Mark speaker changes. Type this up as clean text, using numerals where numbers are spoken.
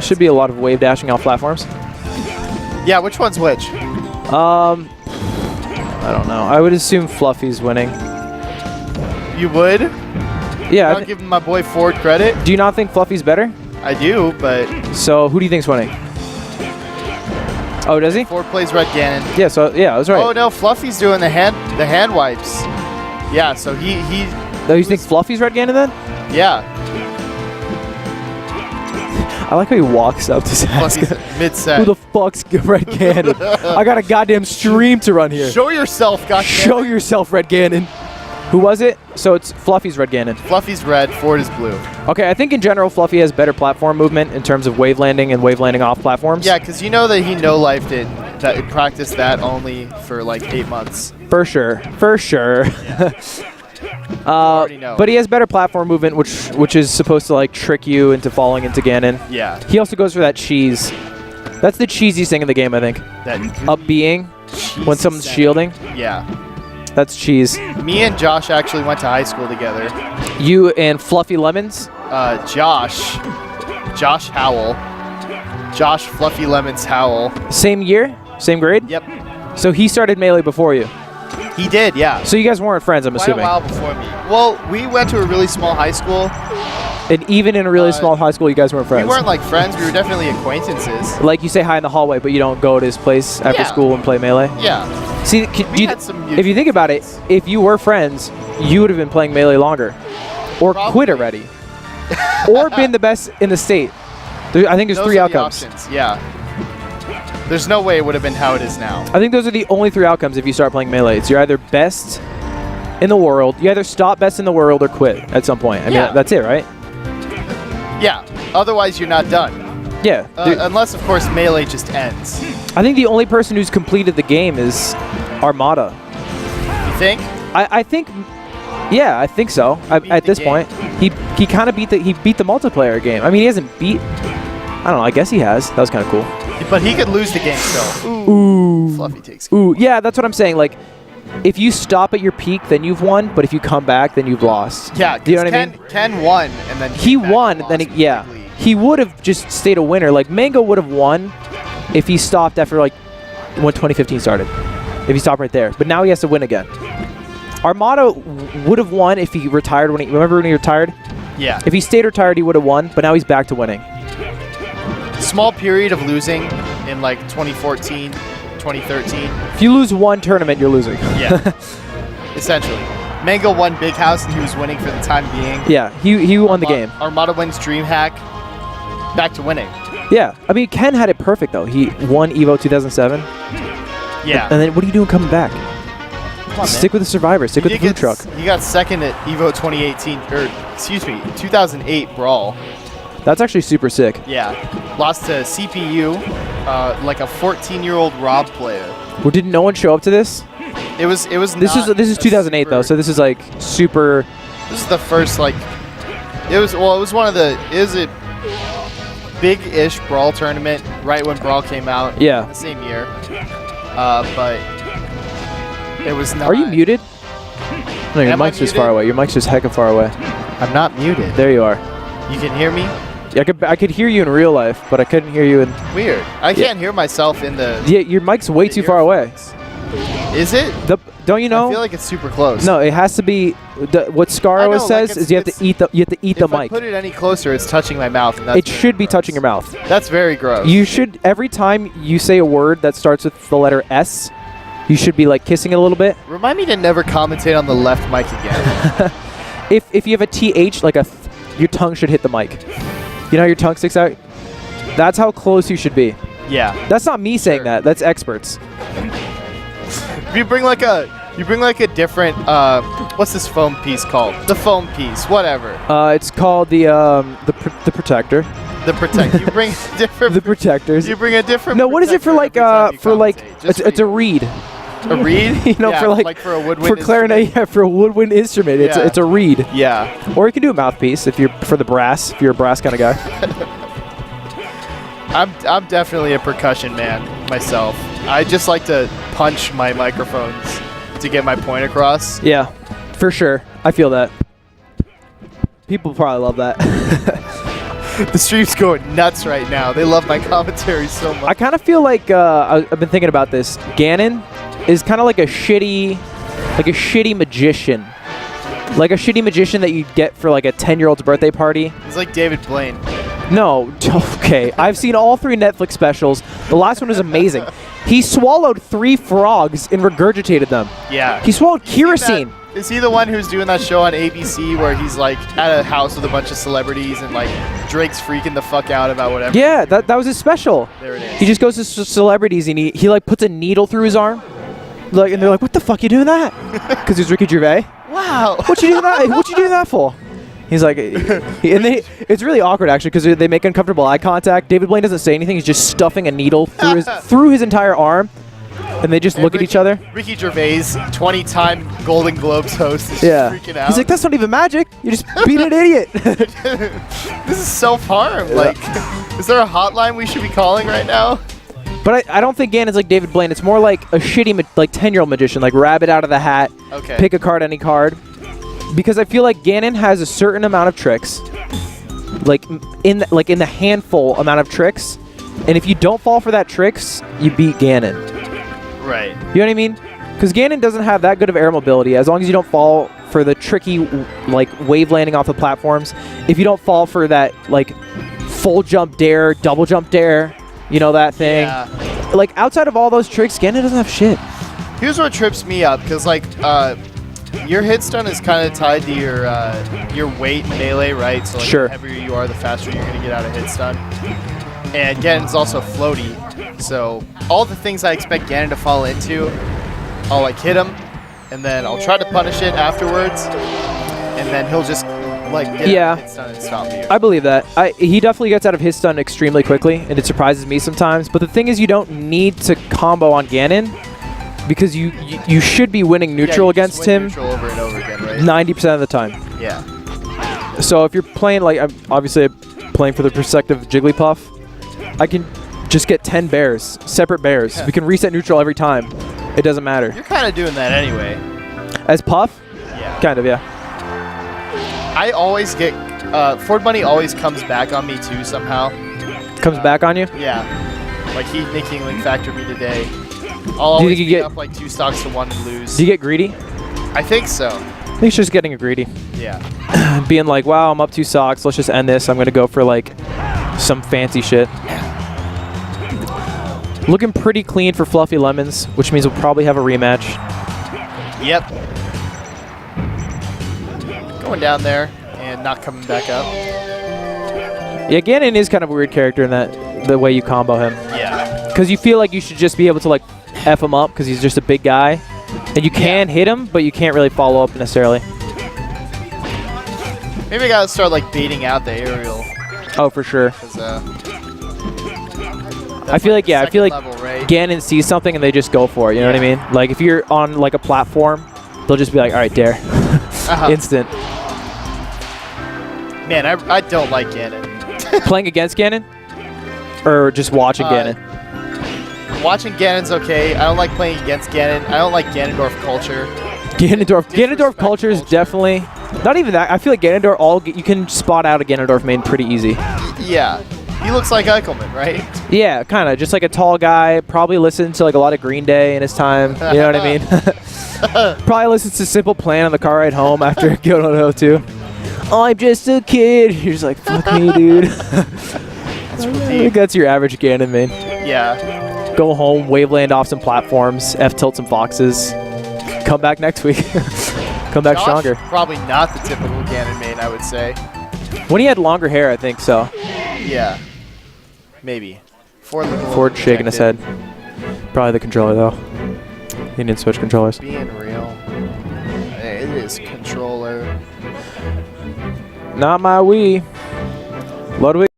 Speaker 1: Should be a lot of wave dashing off platforms.
Speaker 2: Yeah, which one's which?
Speaker 1: I don't know. I would assume Fluffy's winning.
Speaker 2: You would?
Speaker 1: Yeah.
Speaker 2: I'm not giving my boy Ford credit.
Speaker 1: Do you not think Fluffy's better?
Speaker 2: I do, but...
Speaker 1: So who do you think's winning? Oh, does he?
Speaker 2: Ford plays Red Ganon.
Speaker 1: Yeah, so yeah, I was right.
Speaker 2: Oh no, Fluffy's doing the hand wipes. Yeah, so he
Speaker 1: Oh, you think Fluffy's Red Ganon then?
Speaker 2: yeah.
Speaker 1: I like how he walks up to Sask.
Speaker 2: Fluffy's mid-set.
Speaker 1: Who the fuck's Red Ganon? I got a goddamn stream to run here.
Speaker 2: Show yourself, goddammit.
Speaker 1: Show yourself, Red Ganon. Who was it? So it's Fluffy's Red Ganon.
Speaker 2: Fluffy's red, Ford is blue.
Speaker 1: Okay, I think in general Fluffy has better platform movement in terms of wave landing and wave landing off platforms.
Speaker 2: Yeah, because you know that he no-lifed it. That he practiced that only for like 8 months.
Speaker 1: For sure. For sure.
Speaker 2: Yeah. already know.
Speaker 1: But he has better platform movement, which is supposed to like trick you into falling into Ganon.
Speaker 2: Yeah.
Speaker 1: He also goes for that cheese. That's the cheesiest thing in the game, I think.
Speaker 2: That
Speaker 1: Up being when someone's shielding.
Speaker 2: Yeah.
Speaker 1: That's cheese.
Speaker 2: Me and Josh actually went to high school together.
Speaker 1: You and Fluffy Lemons?
Speaker 2: Josh Howell. Josh Fluffy Lemons Howell.
Speaker 1: Same year? Same grade?
Speaker 2: Yep.
Speaker 1: So he started Melee before you?
Speaker 2: He did, yeah.
Speaker 1: So you guys weren't friends, I'm
Speaker 2: Quite
Speaker 1: assuming?
Speaker 2: a while before me. Well, we went to a really small high school.
Speaker 1: And even in a really small high school, you guys weren't friends?
Speaker 2: We weren't like friends. We were definitely acquaintances.
Speaker 1: Like you say hi in the hallway, but you don't go to his place after school and play Melee?
Speaker 2: Yeah.
Speaker 1: See, if you think about it, if you were friends, you would have been playing Melee longer. Or
Speaker 2: Probably.
Speaker 1: quit already. Or been the best in the state. I think there's
Speaker 2: Those
Speaker 1: three
Speaker 2: are the
Speaker 1: outcomes.
Speaker 2: options, yeah. There's no way it would have been how it is now.
Speaker 1: I think those are the only three outcomes if you start playing Melee. It's you're either best in the world, you either stop best in the world or quit at some point. I mean, that's it, right?
Speaker 2: Yeah. Otherwise, you're not done.
Speaker 1: Yeah.
Speaker 2: Unless, of course, Melee just ends.
Speaker 1: I think the only person who's completed the game is Armada.
Speaker 2: You think?
Speaker 1: I think, yeah, I think so. At this point, he kind of beat the multiplayer game. I mean, he hasn't beat. I don't know. I guess he has. That was kind of cool.
Speaker 2: But he could lose the game still.
Speaker 1: Ooh.
Speaker 2: Fluffy takes.
Speaker 1: Ooh. Yeah, that's what I'm saying. Like, if you stop at your peak, then you've won. But if you come back, then you've lost.
Speaker 2: Yeah.
Speaker 1: Do you know what I mean?
Speaker 2: Ken won, and then
Speaker 1: he won. Then he would have just stayed a winner. Like Mango would have won if he stopped after like when 2015 started. If he stopped right there. But now he has to win again. Armada would have won if he retired remember when he retired?
Speaker 2: Yeah.
Speaker 1: If he stayed retired, he would have won, but now he's back to winning.
Speaker 2: Small period of losing in like 2014, 2013.
Speaker 1: If you lose one tournament, you're losing.
Speaker 2: Yeah. Essentially. Mango won Big House and he was winning for the time being.
Speaker 1: Yeah, he won the game.
Speaker 2: Armada wins DreamHack. Back to winning.
Speaker 1: Yeah. I mean, Ken had it perfect, though. He won EVO 2007.
Speaker 2: Yeah.
Speaker 1: And then what are you doing coming back?
Speaker 2: Come on,
Speaker 1: Stick with the Survivor. Stick with the food truck.
Speaker 2: He got second at EVO 2018, or excuse me, 2008 Brawl.
Speaker 1: That's actually super sick.
Speaker 2: Yeah. Lost to CPU, like a 14-year-old Rob player.
Speaker 1: Well, did no one show up to this?
Speaker 2: It was.
Speaker 1: This is 2008 though, so this is like super.
Speaker 2: This is the first like. It was one of the. It was a big-ish Brawl tournament right when Brawl came out.
Speaker 1: Yeah.
Speaker 2: The same year. But it was not.
Speaker 1: Are you muted? No, your
Speaker 2: Am I
Speaker 1: mic's just
Speaker 2: muted?
Speaker 1: far away. Your mic's just hecka far away.
Speaker 2: I'm not muted.
Speaker 1: There you are.
Speaker 2: You can hear me?
Speaker 1: Yeah, I could hear you in real life, but I couldn't hear you in.
Speaker 2: Weird. I can't hear myself in the.
Speaker 1: Yeah, your mic's way too far away.
Speaker 2: Is it?
Speaker 1: Don't you know?
Speaker 2: I feel like it's super close.
Speaker 1: No, it has to be. What Scar
Speaker 2: I
Speaker 1: always
Speaker 2: know, like
Speaker 1: says is you have to eat the
Speaker 2: If I
Speaker 1: mic.
Speaker 2: put it any closer, it's touching my mouth. And that's
Speaker 1: It should be touching your mouth.
Speaker 2: That's very gross.
Speaker 1: You should every time you say a word that starts with the letter S, you should be like kissing it a little bit.
Speaker 2: Remind me to never commentate on the left mic again.
Speaker 1: If you have a TH, like your tongue should hit the mic. You know how your tongue sticks out? That's how close you should be.
Speaker 2: Yeah.
Speaker 1: That's not me saying that. That's experts.
Speaker 2: If you bring like a different what's this foam piece called? The foam piece, whatever.
Speaker 1: It's called the protector.
Speaker 2: The protect. You bring a different.
Speaker 1: The protectors.
Speaker 2: You bring a different.
Speaker 1: No, what is it for like it's a reed.
Speaker 2: A reed?
Speaker 1: You know,
Speaker 2: Yeah,
Speaker 1: for like
Speaker 2: for a woodwind.
Speaker 1: for clarinet, yeah, for a woodwind instrument.
Speaker 2: Yeah.
Speaker 1: It's a reed.
Speaker 2: Yeah.
Speaker 1: Or you can do a mouthpiece if you're for the brass. If you're a brass kind of guy.
Speaker 2: I'm definitely a percussion man myself. I just like to punch my microphones to get my point across.
Speaker 1: Yeah, for sure. I feel that. People probably love that.
Speaker 2: The stream's going nuts right now. They love my commentary so much.
Speaker 1: I kind of feel like I've been thinking about this. Ganon is kind of like a shitty magician. Like a shitty magician that you get for like a 10-year-old's birthday party.
Speaker 2: He's like David Blaine.
Speaker 1: No, okay. I've seen all 3 Netflix specials. The last one was amazing. He swallowed 3 frogs and regurgitated them.
Speaker 2: Yeah.
Speaker 1: He swallowed kerosene.
Speaker 2: Is he the one who's doing that show on ABC where he's like at a house with a bunch of celebrities and like Drake's freaking the fuck out about whatever?
Speaker 1: Yeah, that was his special.
Speaker 2: There it is.
Speaker 1: He just goes to celebrities and he like puts a needle through his arm. Like, and they're like, "What the fuck you doing that?" Because he's Ricky Gervais.
Speaker 2: Wow.
Speaker 1: What you doing that? What you doing that for? He's like, it's really awkward actually because they make uncomfortable eye contact. David Blaine doesn't say anything. He's just stuffing a needle through his entire arm, and they just look at each other.
Speaker 2: Ricky Gervais, 20-time Golden Globes host, is freaking out.
Speaker 1: He's like, "That's not even magic. You just beat an idiot."
Speaker 2: This is self-harm. Like, is there a hotline we should be calling right now?
Speaker 1: But I don't think Ganon's like David Blaine. It's more like a shitty, like 10-year-old magician, like rabbit out of the hat.
Speaker 2: Okay.
Speaker 1: Pick a card, any card. Because I feel like Ganon has a certain amount of tricks, like in the handful amount of tricks, and if you don't fall for that tricks, you beat Ganon.
Speaker 2: Right.
Speaker 1: You know what I mean? Because Ganon doesn't have that good of air mobility. As long as you don't fall for the tricky, like wave landing off the platforms, if you don't fall for that like full jump dare, double jump dare. You know that thing?
Speaker 2: Yeah.
Speaker 1: Like, outside of all those tricks, Ganon doesn't have shit.
Speaker 2: Here's what trips me up, because, like, your hit stun is kind of tied to your weight in melee, right? So, like,
Speaker 1: Sure.
Speaker 2: the heavier you are, the faster you're going to get out of hit stun. And Ganon's also floaty, so all the things I expect Ganon to fall into, I'll, like, hit him, and then I'll try to punish it afterwards, and then he'll just... like get out of hit stun and stop you.
Speaker 1: I believe that. He definitely gets out of his stun extremely quickly, and it surprises me sometimes. But the thing is, you don't need to combo on Ganon because you should be winning neutral against him
Speaker 2: neutral over and over again, right?
Speaker 1: 90% of the time.
Speaker 2: Yeah.
Speaker 1: So if you're playing like I'm obviously playing for the perspective of Jigglypuff, I can just get 10 bears, separate bears. We can reset neutral every time. It doesn't matter.
Speaker 2: You're kind of doing that anyway.
Speaker 1: As Puff?
Speaker 2: Yeah.
Speaker 1: Kind of, yeah.
Speaker 2: I always get Ford Money always comes back on me too somehow.
Speaker 1: Comes back on you?
Speaker 2: Yeah. Like he Nick Yingling factored me today. I'll always be up like 2 stocks to 1 and lose.
Speaker 1: Do you get greedy?
Speaker 2: I think so.
Speaker 1: I think it's just getting a greedy.
Speaker 2: Yeah.
Speaker 1: Being like, wow, I'm up 2 stocks. Let's just end this. I'm going to go for like some fancy shit. Looking pretty clean for Fluffy Lemons, which means we'll probably have a rematch.
Speaker 2: Yep. Going down there and not coming back up.
Speaker 1: Yeah, Ganon is kind of a weird character in that the way you combo him.
Speaker 2: Yeah.
Speaker 1: Because you feel like you should just be able to like F him up because he's just a big guy. And you can hit him, but you can't really follow up necessarily.
Speaker 2: Maybe I gotta start like baiting out the aerial.
Speaker 1: Oh, for sure. I feel like,
Speaker 2: level,
Speaker 1: right? Ganon sees something and they just go for it, you know what I mean? Like if you're on like a platform, they'll just be like, all right, dare. Instant.
Speaker 2: Man, I don't like Ganon.
Speaker 1: Playing against Ganon? Or just watching Ganon?
Speaker 2: Watching Ganon's okay. I don't like playing against Ganon. I don't like Ganondorf culture.
Speaker 1: Ganondorf culture is definitely... Not even that. I feel like Ganondorf, you can spot out a Ganondorf main pretty easy.
Speaker 2: Yeah. He looks like Eichelman, right?
Speaker 1: Yeah, kind of. Just like a tall guy. Probably listened to like a lot of Green Day in his time. You know what I mean? Probably listens to Simple Plan on the car ride home after Kyoto 2. I'm just a kid. You're just like, fuck me, dude.
Speaker 2: That's
Speaker 1: I think that's your average Ganon main.
Speaker 2: Yeah.
Speaker 1: Go home, waveland off some platforms, F-tilt some foxes. Come back next week. Come back stronger.
Speaker 2: Probably not the typical Ganon main, I would say.
Speaker 1: When he had longer hair, I think so.
Speaker 2: Yeah. Maybe.
Speaker 1: Ford shaking his head. Probably the controller, though. He didn't switch controllers.
Speaker 2: Being real. It is controller.
Speaker 1: Not my Wii. Ludwig.